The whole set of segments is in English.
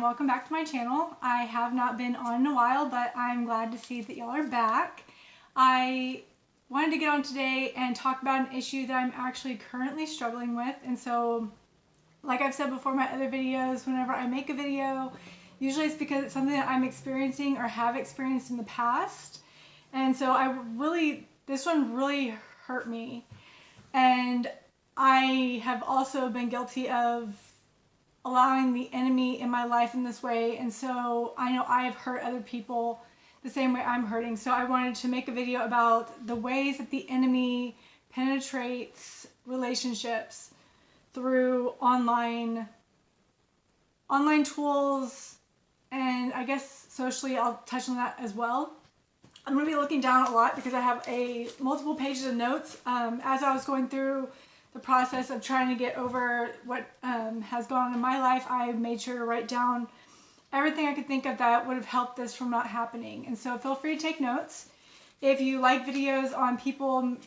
welcome back to my channel. I have not been on in a while, but I'm glad to see that y'all are back. I wanted to get on today and talk about an issue that I'm actually currently struggling with. And so, like I've said before in my other videos, whenever I make a video, usually it's because it's something that I'm experiencing or have experienced in the past. And so this one really hurt me. And I have also been guilty of allowing the enemy in my life in this way, and so I know I have hurt other people the same way I'm hurting. So I wanted to make a video about the ways that the enemy penetrates relationships through online tools, and I guess socially I'll touch on that as well. I'm going to be looking down a lot because I have multiple pages of notes. As I was going through the process of trying to get over what has gone on in my life, I made sure to write down everything I could think of that would have helped this from not happening. And so feel free to take notes. If you like videos on people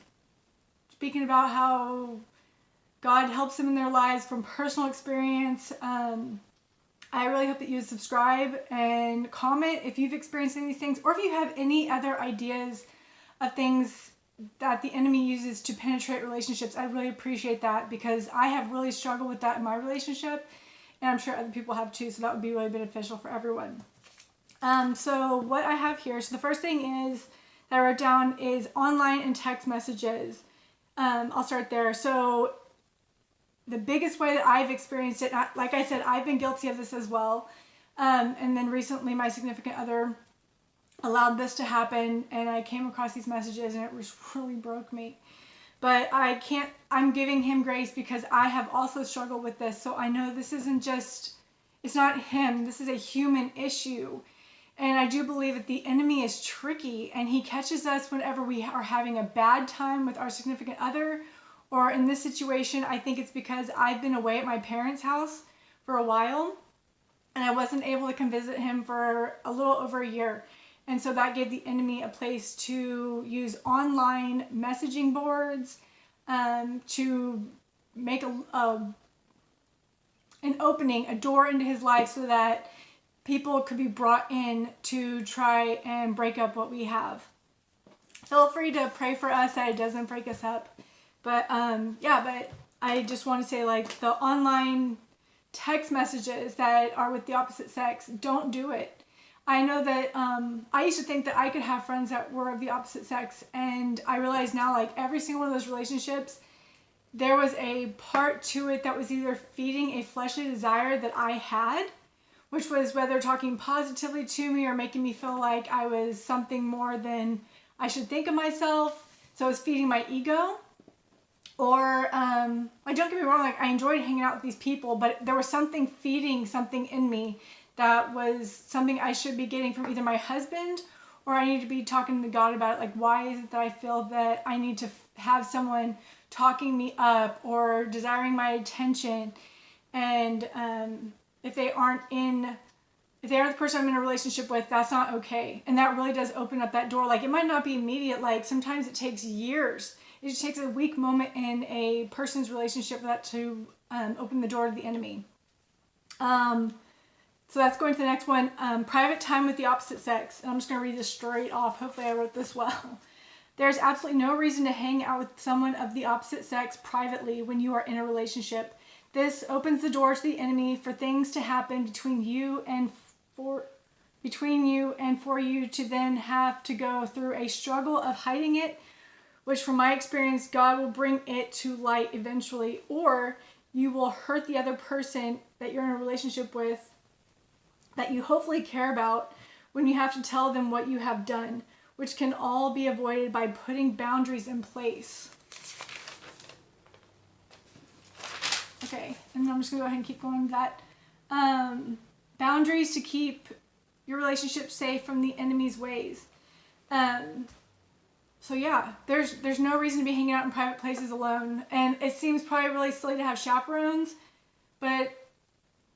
speaking about how God helps them in their lives from personal experience, I really hope that you subscribe and comment if you've experienced any of these things, or if you have any other ideas of things that the enemy uses to penetrate relationships. I really appreciate that because I have really struggled with that in my relationship, and I'm sure other people have too, so that would be really beneficial for everyone. So what I have here, so the first thing is that I wrote down is online and text messages. I'll start there. So the biggest way that I've experienced it, like I said, I've been guilty of this as well. And then recently my significant other allowed this to happen, and I came across these messages and it really broke me. But I'm giving him grace because I have also struggled with this. So I know this isn't just, it's not him. This is a human issue. And I do believe that the enemy is tricky, and he catches us whenever we are having a bad time with our significant other. Or in this situation, I think it's because I've been away at my parents' house for a while, and I wasn't able to come visit him for a little over a year. And so that gave the enemy a place to use online messaging boards to make an opening, a door into his life so that people could be brought in to try and break up what we have. Feel free to pray for us that it doesn't break us up. But but I just want to say, like, the online text messages that are with the opposite sex, don't do it. I know that I used to think that I could have friends that were of the opposite sex, and I realize now, like, every single one of those relationships, there was a part to it that was either feeding a fleshly desire that I had, which was whether talking positively to me or making me feel like I was something more than I should think of myself. So it was feeding my ego. Or, like, don't get me wrong, like, I enjoyed hanging out with these people, but there was something feeding something in me that was something I should be getting from either my husband, or I need to be talking to God about it. Like, why is it that I feel that I need to have someone talking me up or desiring my attention? And if they aren't the person I'm in a relationship with, that's not okay. And that really does open up that door. Like, it might not be immediate. Like, sometimes it takes years. It just takes a weak moment in a person's relationship for that to open the door to the enemy. So that's going to the next one. Private time with the opposite sex. And I'm just going to read this straight off. Hopefully I wrote this well. There's absolutely no reason to hang out with someone of the opposite sex privately when you are in a relationship. This opens the door to the enemy for things to happen between you and for you to then have to go through a struggle of hiding it, which from my experience, God will bring it to light eventually, or you will hurt the other person that you're in a relationship with that you hopefully care about when you have to tell them what you have done, which can all be avoided by putting boundaries in place. Okay, and I'm just going to go ahead and keep going with that. Boundaries to keep your relationship safe from the enemy's ways. So yeah, there's no reason to be hanging out in private places alone. And it seems probably really silly to have chaperones, but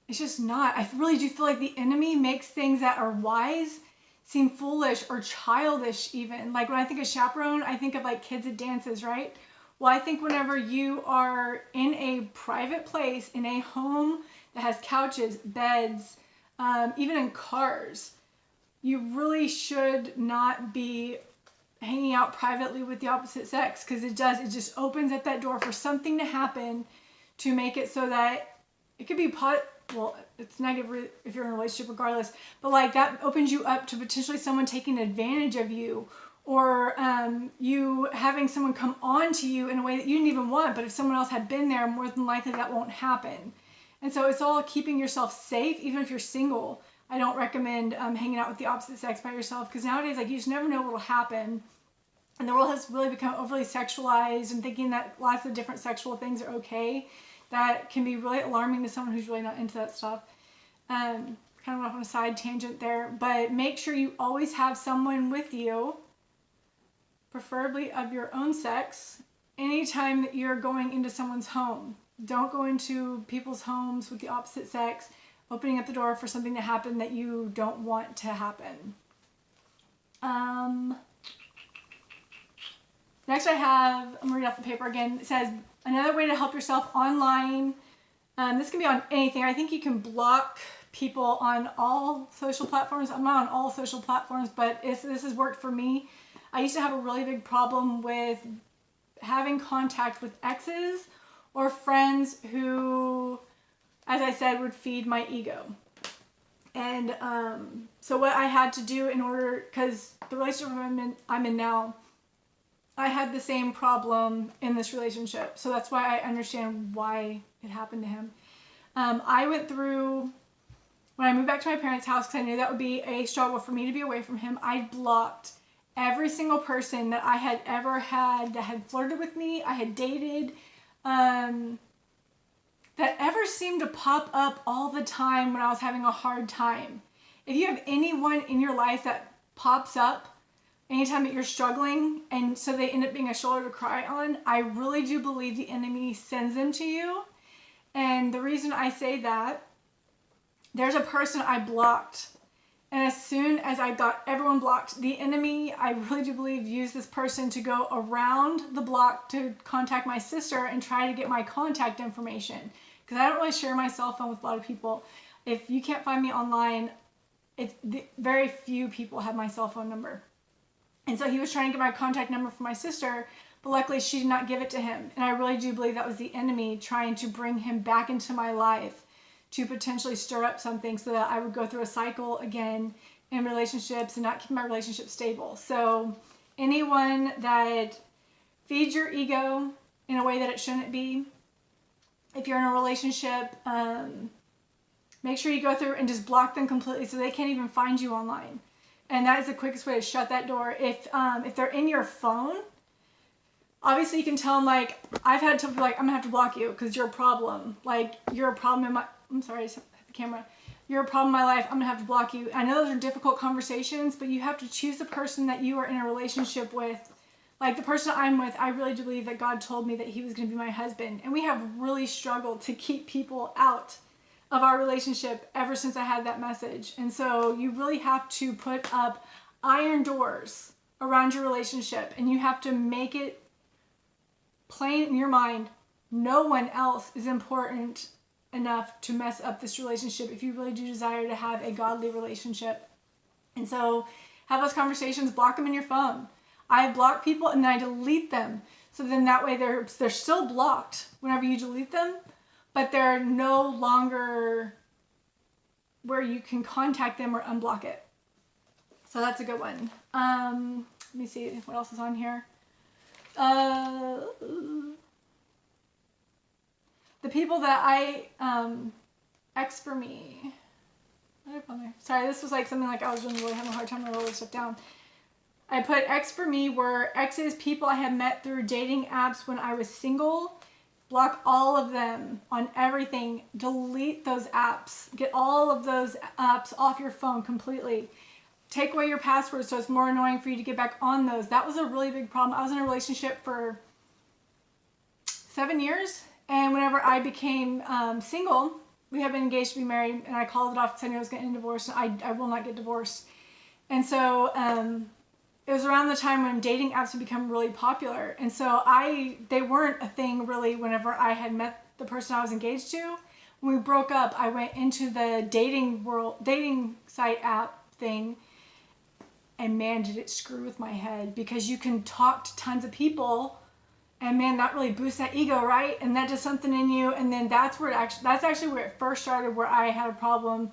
it's just not. I really do feel like the enemy makes things that are wise seem foolish or childish even. Like, when I think of chaperone, I think of like kids at dances, right? Well, I think whenever you are in a private place, in a home that has couches, beds, even in cars. You really should not be hanging out privately with the opposite sex, because it just opens up that door for something to happen to make it so that it could be well, it's negative if you're in a relationship regardless, but like that opens you up to potentially someone taking advantage of you, or you having someone come on to you in a way that you didn't even want, but if someone else had been there, more than likely that won't happen. And so it's all keeping yourself safe, even if you're single. I don't recommend hanging out with the opposite sex by yourself, because nowadays, like, you just never know what will happen. And the world has really become overly sexualized, and thinking that lots of different sexual things are okay. That can be really alarming to someone who's really not into that stuff. Kind of went off on a side tangent there, but make sure you always have someone with you, preferably of your own sex, anytime that you're going into someone's home. Don't go into people's homes with the opposite sex, opening up the door for something to happen that you don't want to happen. Next I'm going to read off the paper again. It says, another way to help yourself online, this can be on anything. I think you can block people on all social platforms. I'm not on all social platforms, but this has worked for me. I used to have a really big problem with having contact with exes or friends who, as I said, would feed my ego. And so what I had to do in order, because the relationship I'm in now, I had the same problem in this relationship. So that's why I understand why it happened to him. I went through, when I moved back to my parents' house, because I knew that would be a struggle for me to be away from him, I blocked every single person that I had ever had that had flirted with me, I had dated, that ever seemed to pop up all the time when I was having a hard time. If you have anyone in your life that pops up anytime that you're struggling, and so they end up being a shoulder to cry on, I really do believe the enemy sends them to you. And the reason I say that, there's a person I blocked. And as soon as I got everyone blocked, the enemy, I really do believe, used this person to go around the block to contact my sister and try to get my contact information. Because I don't really share my cell phone with a lot of people. If you can't find me online, very few people have my cell phone number. And so he was trying to get my contact number for my sister, but luckily she did not give it to him. And I really do believe that was the enemy trying to bring him back into my life to potentially stir up something so that I would go through a cycle again in relationships and not keep my relationship stable. So anyone that feeds your ego in a way that it shouldn't be, if you're in a relationship, make sure you go through and just block them completely so they can't even find you online. And that is the quickest way to shut that door. If they're in your phone, obviously you can tell them, like, I've had to be like, I'm gonna have to block you because you're a problem. Like, you're a problem in my, I'm sorry, I hit the camera. You're a problem in my life, I'm gonna have to block you. I know those are difficult conversations, but you have to choose the person that you are in a relationship with. Like the person I'm with, I really do believe that God told me that he was gonna be my husband. And we have really struggled to keep people out of our relationship ever since I had that message. And so you really have to put up iron doors around your relationship, and you have to make it plain in your mind, no one else is important enough to mess up this relationship if you really do desire to have a godly relationship. And so have those conversations, block them in your phone. I block people and then I delete them. So then that way they're still blocked whenever you delete them, but they're no longer where you can contact them or unblock it. So that's a good one. Let me see what else is on here. The people that I X for me. What did I put on there? Sorry, this was like something like I was really having a hard time writing all this stuff down. I put X for me were X's people I had met through dating apps when I was single. Block all of them on everything. Delete those apps. Get all of those apps off your phone completely. Take away your passwords so it's more annoying for you to get back on those. That was a really big problem. I was in a relationship for 7 years, and whenever I became single, we had been engaged to be married, and I called it off because I knew I was getting a divorce, and I will not get divorced. And so it was around the time when dating apps had become really popular, and so they weren't a thing really whenever I had met the person I was engaged to. When we broke up, I went into the dating site app thing, and man, did it screw with my head, because you can talk to tons of people, and man, that really boosts that ego, right? And that does something in you, and then that's actually where it first started, where I had a problem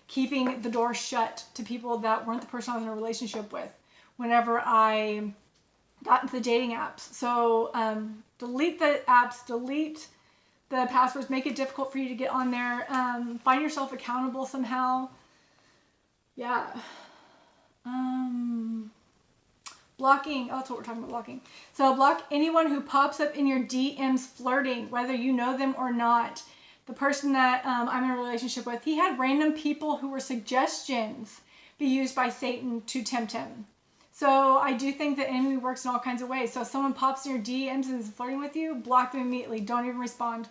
keeping the door shut to people that weren't the person I was in a relationship with whenever I got into the dating apps. So delete the apps, delete the passwords, make it difficult for you to get on there. Find yourself accountable somehow. Yeah. Blocking. Oh, that's what we're talking about, blocking. So block anyone who pops up in your DMs flirting, whether you know them or not. The person that I'm in a relationship with, he had random people who were suggestions be used by Satan to tempt him. So I do think the enemy works in all kinds of ways. So if someone pops in your DMs and is flirting with you, block them immediately. Don't even respond.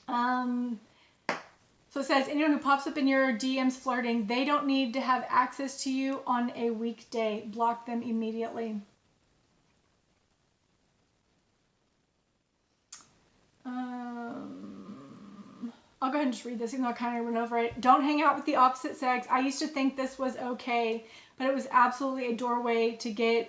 So it says, anyone who pops up in your DMs flirting, they don't need to have access to you on a weekday. Block them immediately. I'll go ahead and just read this, even though I kind of went over it. Don't hang out with the opposite sex. I used to think this was okay, but it was absolutely a doorway to get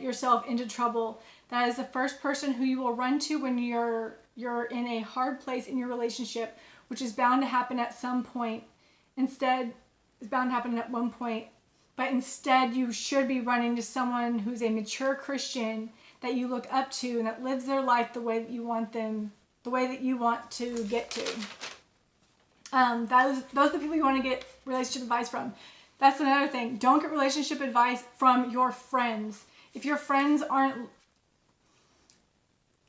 yourself into trouble. That is the first person who you will run to when you're in a hard place in your relationship, which is bound to happen at some point. Instead, it's bound to happen at one point. But instead, you should be running to someone who's a mature Christian that you look up to and that lives their life the way that you want them, the way that you want to get to. Those are the people you want to get relationship advice from. That's another thing. Don't get relationship advice from your friends. If your friends aren't,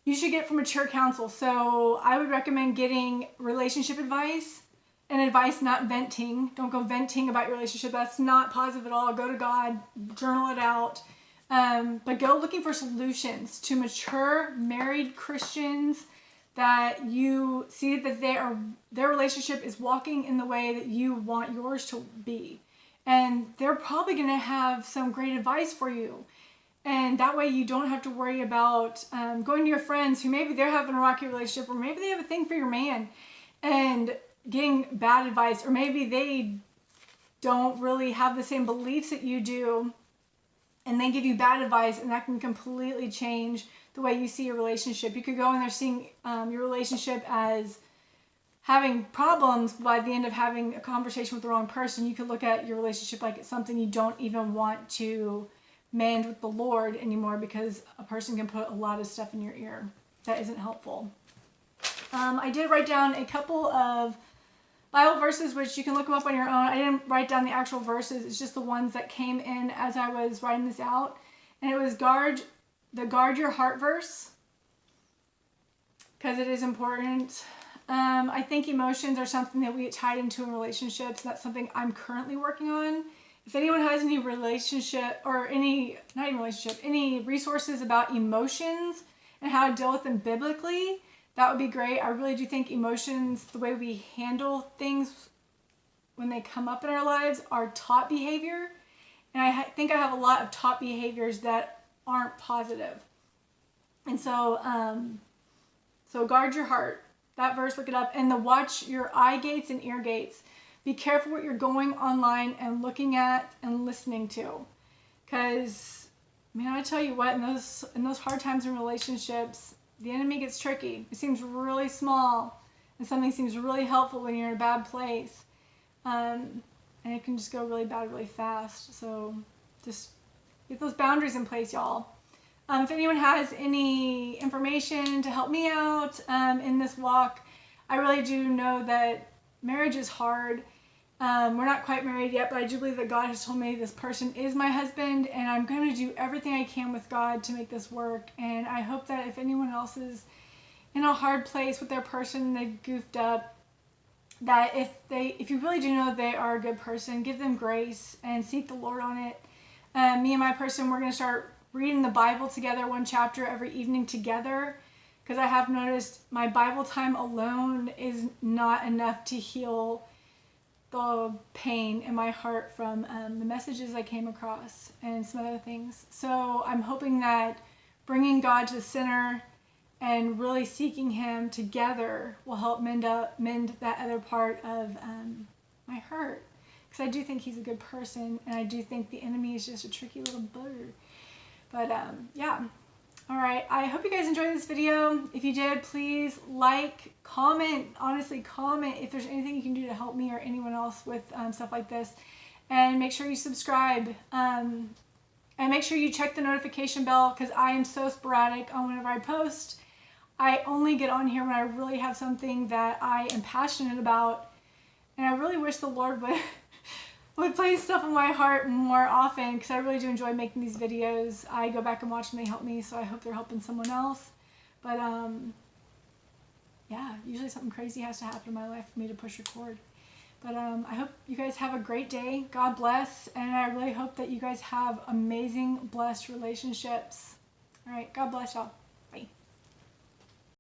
you should get from mature counsel. So I would recommend getting relationship advice, and advice, not venting. Don't go venting about your relationship. That's not positive at all. Go to God, journal it out. But go looking for solutions to mature married Christians that you see that their relationship is walking in the way that you want yours to be. And they're probably going to have some great advice for you. And that way you don't have to worry about going to your friends who maybe they're having a rocky relationship, or maybe they have a thing for your man, and getting bad advice, or maybe they don't really have the same beliefs that you do, and they give you bad advice, and that can completely change the way you see your relationship. You could go in there seeing your relationship as having problems, but by the end of having a conversation with the wrong person, you could look at your relationship like it's something you don't even want to mend with the Lord anymore, because a person can put a lot of stuff in your ear that isn't helpful. I did write down a couple of Bible verses, which you can look them up on your own. I didn't write down the actual verses. It's just the ones that came in as I was writing this out. And it was guard your heart verse, because it is important. I think emotions are something that we get tied into in relationships. That's something I'm currently working on. If anyone has any relationship, or any resources about emotions and how to deal with them biblically, that would be great. I really do think emotions, the way we handle things when they come up in our lives, are taught behavior. And I think I have a lot of taught behaviors that aren't positive. And so guard your heart. That verse, look it up. And watch your eye gates and ear gates. Be careful what you're going online and looking at and listening to. Because, man, I tell you what, in those hard times in relationships, the enemy gets tricky. It seems really small, and something seems really helpful when you're in a bad place. And it can just go really bad really fast. So just get those boundaries in place, y'all. If anyone has any information to help me out in this walk, I really do know that marriage is hard. We're not quite married yet, but I do believe that God has told me this person is my husband, and I'm going to do everything I can with God to make this work. And I hope that if anyone else is in a hard place with their person, they goofed up, that if you really do know they are a good person, give them grace and seek the Lord on it. Me and my person, we're going to start reading the Bible together, one chapter every evening together, because I have noticed my Bible time alone is not enough to heal the pain in my heart from the messages I came across and some other things. So I'm hoping that bringing God to the center and really seeking him together will help mend that other part of my hurt. Because I do think he's a good person, and I do think the enemy is just a tricky little bird. But yeah. Alright, I hope you guys enjoyed this video. If you did, please like, comment, honestly comment if there's anything you can do to help me or anyone else with stuff like this. And make sure you subscribe. And make sure you check the notification bell, because I am so sporadic on whenever I post. I only get on here when I really have something that I am passionate about. And I really wish the Lord would place stuff on my heart more often, because I really do enjoy making these videos. I go back and watch them, they help me, so I hope they're helping someone else. But yeah, usually something crazy has to happen in my life for me to push record. But I hope you guys have a great day. God bless, and I really hope that you guys have amazing, blessed relationships. All right, God bless y'all.